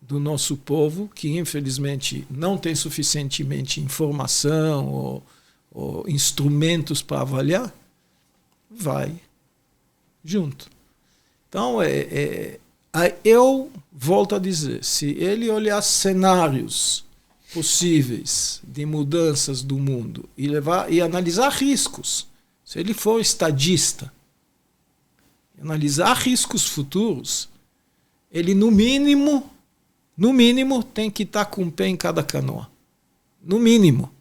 do nosso povo, que infelizmente não tem suficientemente informação ou instrumentos para avaliar, vai junto. Então, eu volto a dizer, se ele olhar cenários possíveis de mudanças do mundo e analisar riscos, se ele for estadista, analisar riscos futuros, ele no mínimo tem que estar com um pé em cada canoa. No mínimo.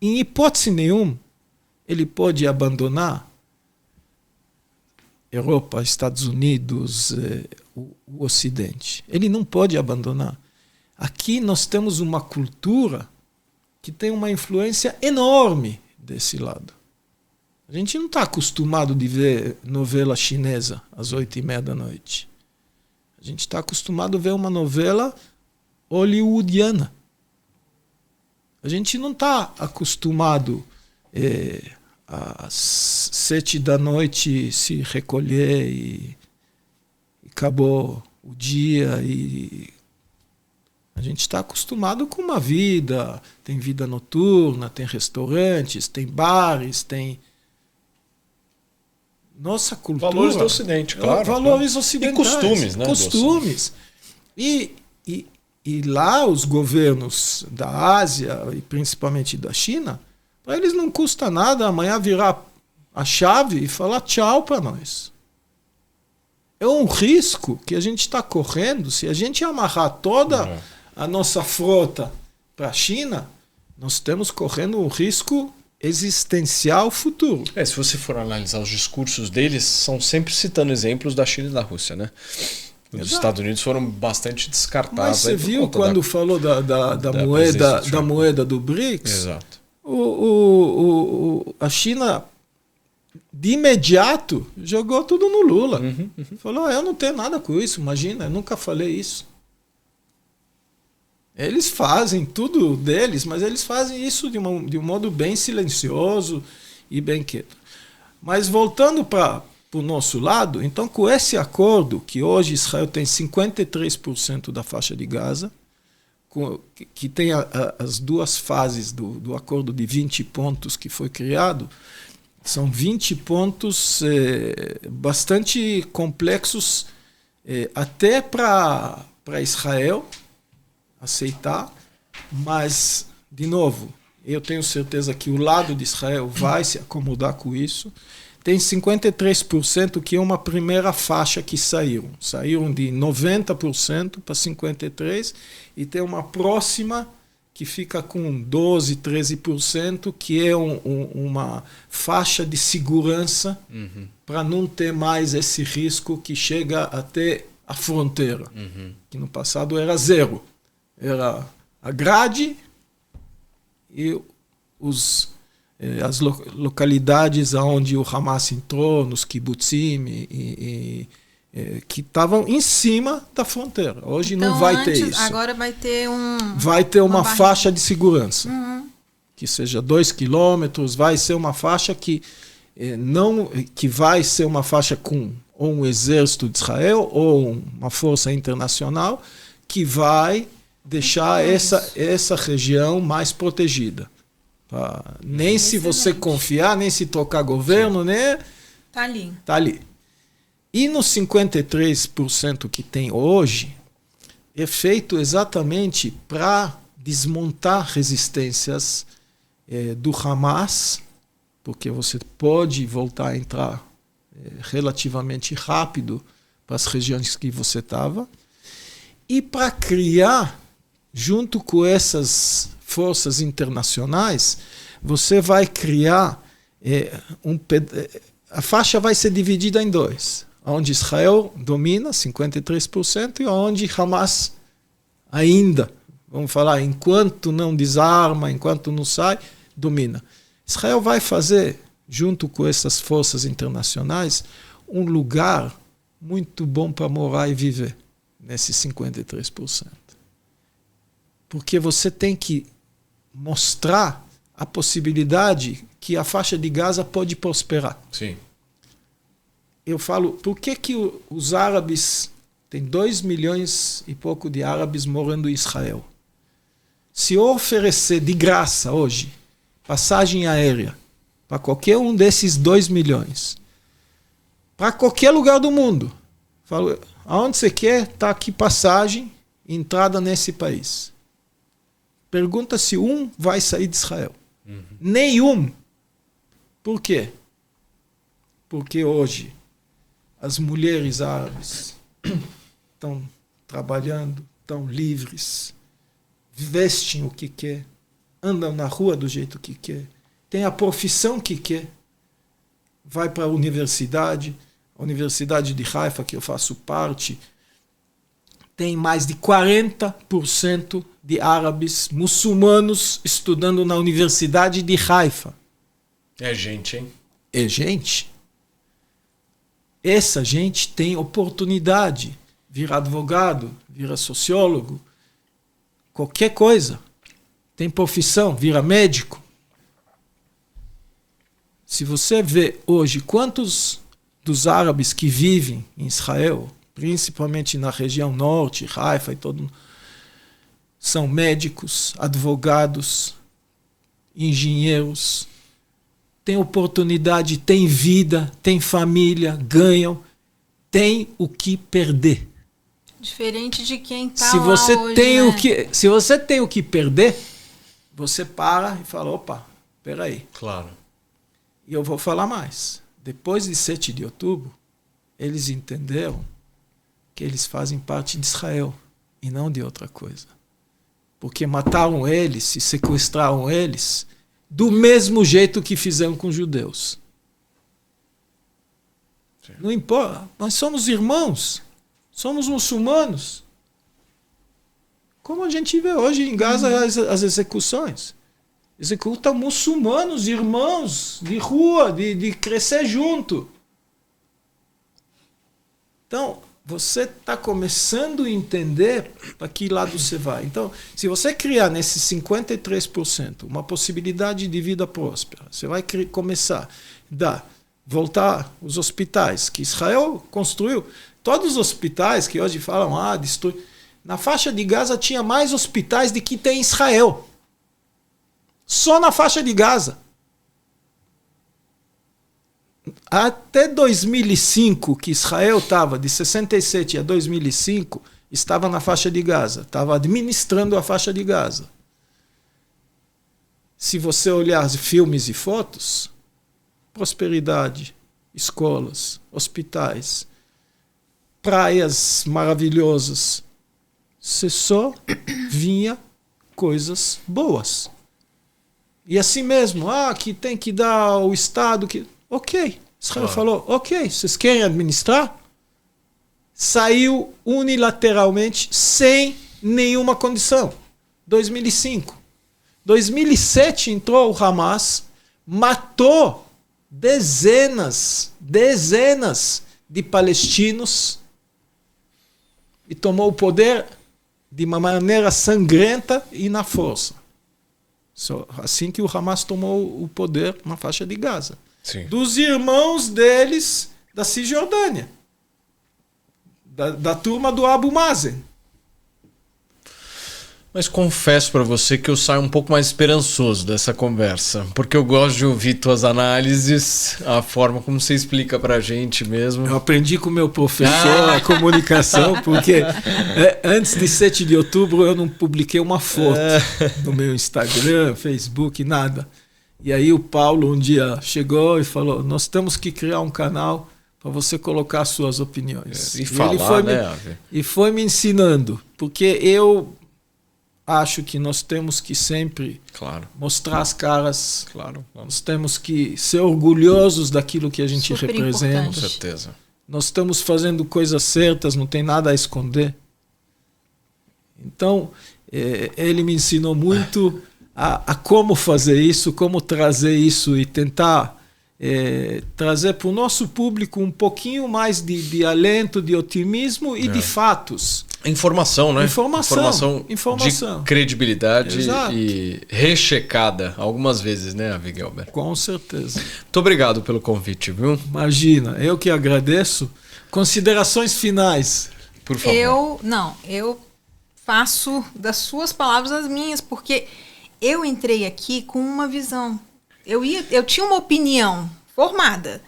Em hipótese nenhuma, ele pode abandonar Europa, Estados Unidos, o Ocidente. Ele não pode abandonar. Aqui nós temos uma cultura que tem uma influência enorme desse lado. A gente não está acostumado de ver novela chinesa às 20h30 da noite. A gente está acostumado a ver uma novela hollywoodiana. A gente não está acostumado às 7 da noite se recolher e acabou o dia. E a gente está acostumado com uma vida. Tem vida noturna, tem restaurantes, tem bares, tem... Nossa cultura... Valores do Ocidente, claro. Valores ocidentais. E costumes, né? Costumes. E lá os governos da Ásia, e principalmente da China, para eles não custa nada amanhã virar a chave e falar tchau para nós. É um risco que a gente está correndo. Se a gente amarrar toda a nossa frota para a China, nós estamos correndo um risco existencial futuro. Se você for analisar os discursos deles, são sempre citando exemplos da China e da Rússia, né? Os Estados Unidos foram bastante descartados. Mas você viu quando falou da moeda do BRICS? Exato. A China, de imediato, jogou tudo no Lula. Falou, eu não tenho nada com isso, imagina, eu nunca falei isso. Eles fazem tudo deles, mas eles fazem isso de um modo bem silencioso e bem quieto. Mas voltando para o nosso lado, então com esse acordo, que hoje Israel tem 53% da faixa de Gaza, que tem as duas fases do acordo de 20 pontos que foi criado, são 20 pontos bastante complexos até para Israel aceitar, mas, de novo, eu tenho certeza que o lado de Israel vai se acomodar com isso. Tem 53% que é uma primeira faixa que saíram. Saíram de 90% para 53%, e tem uma próxima que fica com 12%, 13%, que é uma faixa de segurança para não ter mais esse risco que chega até a fronteira, que no passado era zero. Era a grade e as localidades onde o Hamas entrou, nos kibbutzim, que estavam em cima da fronteira. Hoje então, não vai ter isso. Agora vai ter uma faixa de segurança, que seja 2 quilômetros, vai ser uma faixa que vai ser uma faixa com ou um exército de Israel ou uma força internacional que vai deixar essa região mais protegida. Nem se você confiar, nem se tocar governo, né? Tá ali. Tá ali. E nos 53% que tem hoje, é feito exatamente para desmontar resistências do Hamas, porque você pode voltar a entrar relativamente rápido para as regiões que você estava, e para criar, junto com essas forças internacionais, você vai criar a faixa vai ser dividida em dois, onde Israel domina 53% e onde Hamas ainda, vamos falar, enquanto não desarma, enquanto não sai, domina. Israel vai fazer, junto com essas forças internacionais, um lugar muito bom para morar e viver, nesses 53%. Porque você tem que mostrar a possibilidade que a faixa de Gaza pode prosperar. Sim. Eu falo, por que os árabes, tem 2 milhões e pouco de árabes morando em Israel? Se eu oferecer de graça hoje passagem aérea para qualquer um desses 2 milhões, para qualquer lugar do mundo, falo, aonde você quer, está aqui passagem, entrada nesse país. Pergunta se um vai sair de Israel. Uhum. Nenhum. Por quê? Porque hoje as mulheres árabes estão trabalhando, estão livres, vestem o que quer, andam na rua do jeito que quer, tem a profissão que quer, vai para a Universidade de Haifa, que eu faço parte, tem mais de 40% de árabes muçulmanos estudando na Universidade de Haifa. É gente, hein? É gente. Essa gente tem oportunidade, vira advogado, vira sociólogo, qualquer coisa. Tem profissão, vira médico. Se você vê hoje quantos dos árabes que vivem em Israel, principalmente na região norte, Haifa e todo, são médicos, advogados, engenheiros, têm oportunidade, têm vida, têm família, ganham, têm o que perder. Diferente de quem está Se lá você hoje, tem né? se você tem o que perder, você para e fala, opa, peraí. Claro. E eu vou falar mais. Depois de 7 de outubro, eles entenderam que eles fazem parte de Israel e não de outra coisa. Porque mataram eles e sequestraram eles do mesmo jeito que fizeram com os judeus. Sim. Não importa, nós somos irmãos, somos muçulmanos. Como a gente vê hoje em Gaza as execuções. Executam muçulmanos, irmãos, de rua, de crescer junto. Então, você está começando a entender para que lado você vai. Então, se você criar nesses 53% uma possibilidade de vida próspera, você vai começar a voltar os hospitais que Israel construiu. Todos os hospitais que hoje falam, destruir. Na faixa de Gaza tinha mais hospitais do que tem em Israel. Só na faixa de Gaza. Até 2005, que Israel estava, de 67 a 2005, estava na faixa de Gaza, estava administrando a faixa de Gaza. Se você olhar filmes e fotos, prosperidade, escolas, hospitais, praias maravilhosas, você só vinha coisas boas. E assim mesmo, que tem que dar o Estado que... Ok, Israel falou, ok, vocês querem administrar? Saiu unilateralmente, sem nenhuma condição. 2005. 2007 entrou o Hamas, matou dezenas de palestinos e tomou o poder de uma maneira sangrenta e na força. Assim que o Hamas tomou o poder na faixa de Gaza. Sim. Dos irmãos deles da Cisjordânia, da turma do Abu Mazen. Mas confesso para você que eu saio um pouco mais esperançoso dessa conversa, porque eu gosto de ouvir tuas análises, a forma como você explica pra gente mesmo. Eu aprendi com o meu professor a comunicação, porque antes de 7 de outubro eu não publiquei uma foto no meu Instagram, Facebook, nada. E aí o Paulo um dia chegou e falou, nós temos que criar um canal para você colocar suas opiniões. E falar, ele foi né? E foi me ensinando, porque eu acho que nós temos que sempre mostrar as caras. Claro. Nós temos que ser orgulhosos daquilo que a gente Super representa. Com certeza. Nós estamos fazendo coisas certas, não tem nada a esconder. Então, ele me ensinou muito a como fazer isso, como trazer isso e tentar trazer para o nosso público um pouquinho mais de alento, de otimismo e de fatos. Informação, né? Informação. De credibilidade. Exato. E rechecada algumas vezes, né, Avigelber? Com certeza. Muito obrigado pelo convite, viu? Imagina, eu que agradeço. Considerações finais. Por favor. Eu faço das suas palavras as minhas, porque eu entrei aqui com uma visão. Eu tinha uma opinião formada.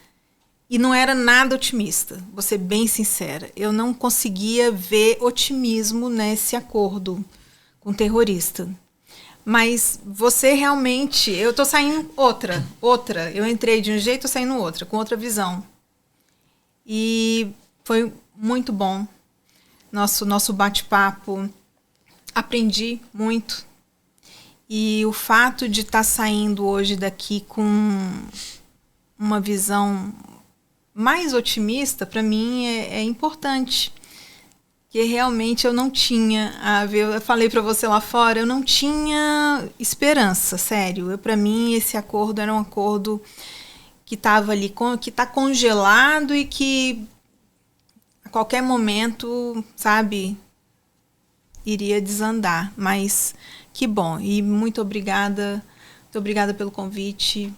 E não era nada otimista, vou ser bem sincera. Eu não conseguia ver otimismo nesse acordo com o terrorista. Mas você realmente... Eu estou saindo outra. Eu entrei de um jeito, estou saindo outra, com outra visão. E foi muito bom. Nosso bate-papo. Aprendi muito. E o fato de estar saindo hoje daqui com uma visão mais otimista, para mim, é importante. Porque realmente eu não tinha... Eu falei para você lá fora, eu não tinha esperança, sério. Para mim, esse acordo era um acordo que estava ali, que está congelado e que a qualquer momento, sabe, iria desandar. Mas que bom. E muito obrigada pelo convite.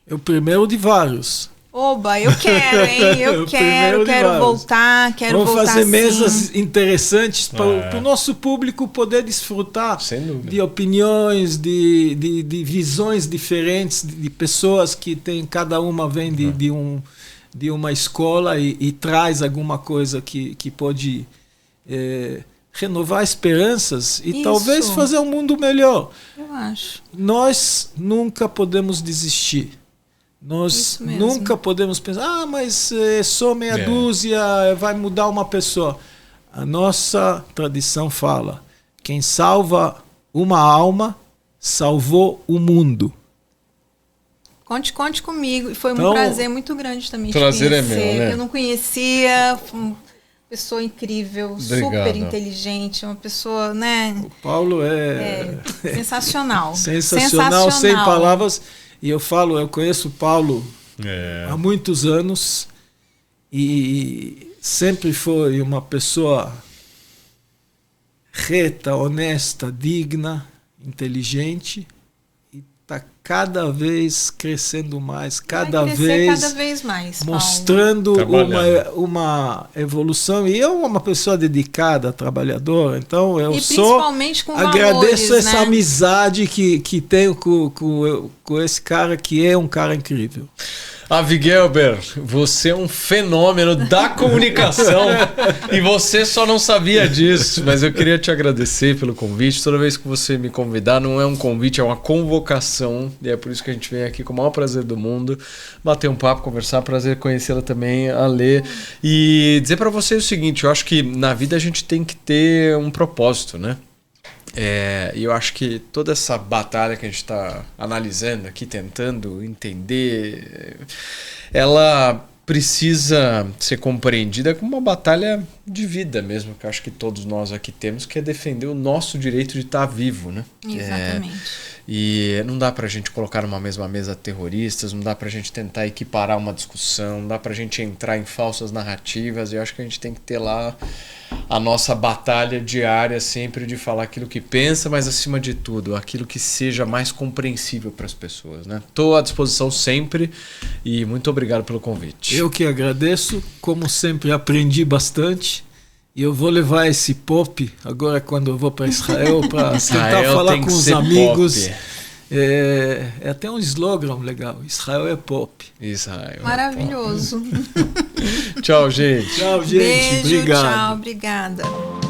É o primeiro de vários. Oba, eu quero, hein? Eu quero voltar, Vamos fazer sim. mesas interessantes para o nosso público poder desfrutar de opiniões, de visões diferentes, de pessoas que tem, cada uma vem de uma escola e traz alguma coisa que pode renovar esperanças e talvez fazer um mundo melhor. Eu acho. Nós nunca podemos desistir. Nós nunca podemos pensar, mas só meia dúzia vai mudar uma pessoa. A nossa tradição fala, quem salva uma alma, salvou o mundo. Conte comigo. Foi um prazer muito grande também te prazer conhecer. É meu, né? Eu não conhecia, uma pessoa incrível, super inteligente, uma pessoa, né? O Paulo é sensacional. Sensacional, sem palavras. E eu conheço o Paulo há muitos anos e sempre foi uma pessoa reta, honesta, digna, inteligente e está cada vez crescendo mais, cada vez mais, mostrando uma evolução. E eu uma pessoa dedicada, trabalhadora, então eu principalmente com agradeço valores, essa amizade que tenho com esse cara, que é um cara incrível. Avigelber, você é um fenômeno da comunicação e você só não sabia disso, mas eu queria te agradecer pelo convite. Toda vez que você me convidar, não é um convite, é uma convocação, e é por isso que a gente vem aqui com o maior prazer do mundo, bater um papo, conversar, prazer conhecê-la também, a Lê, e dizer para você o seguinte, eu acho que na vida a gente tem que ter um propósito, né? E eu acho que toda essa batalha que a gente está analisando aqui, tentando entender, ela precisa ser compreendida como uma batalha de vida mesmo, que eu acho que todos nós aqui temos, que é defender o nosso direito de estar vivo, né? Exatamente. E não dá pra gente colocar numa mesma mesa terroristas, não dá pra gente tentar equiparar uma discussão, não dá pra gente entrar em falsas narrativas. Eu acho que a gente tem que ter lá a nossa batalha diária sempre de falar aquilo que pensa, mas acima de tudo, aquilo que seja mais compreensível para as pessoas, né? Estou à disposição sempre e muito obrigado pelo convite. Eu que agradeço, como sempre aprendi bastante E eu vou levar esse pop, agora quando eu vou para Israel, para tentar falar com os amigos. Pop. É até um slogan legal. Israel é pop. Israel. Maravilhoso. Tchau, gente. Tchau, gente. Beijo, Obrigado. tchau, obrigada.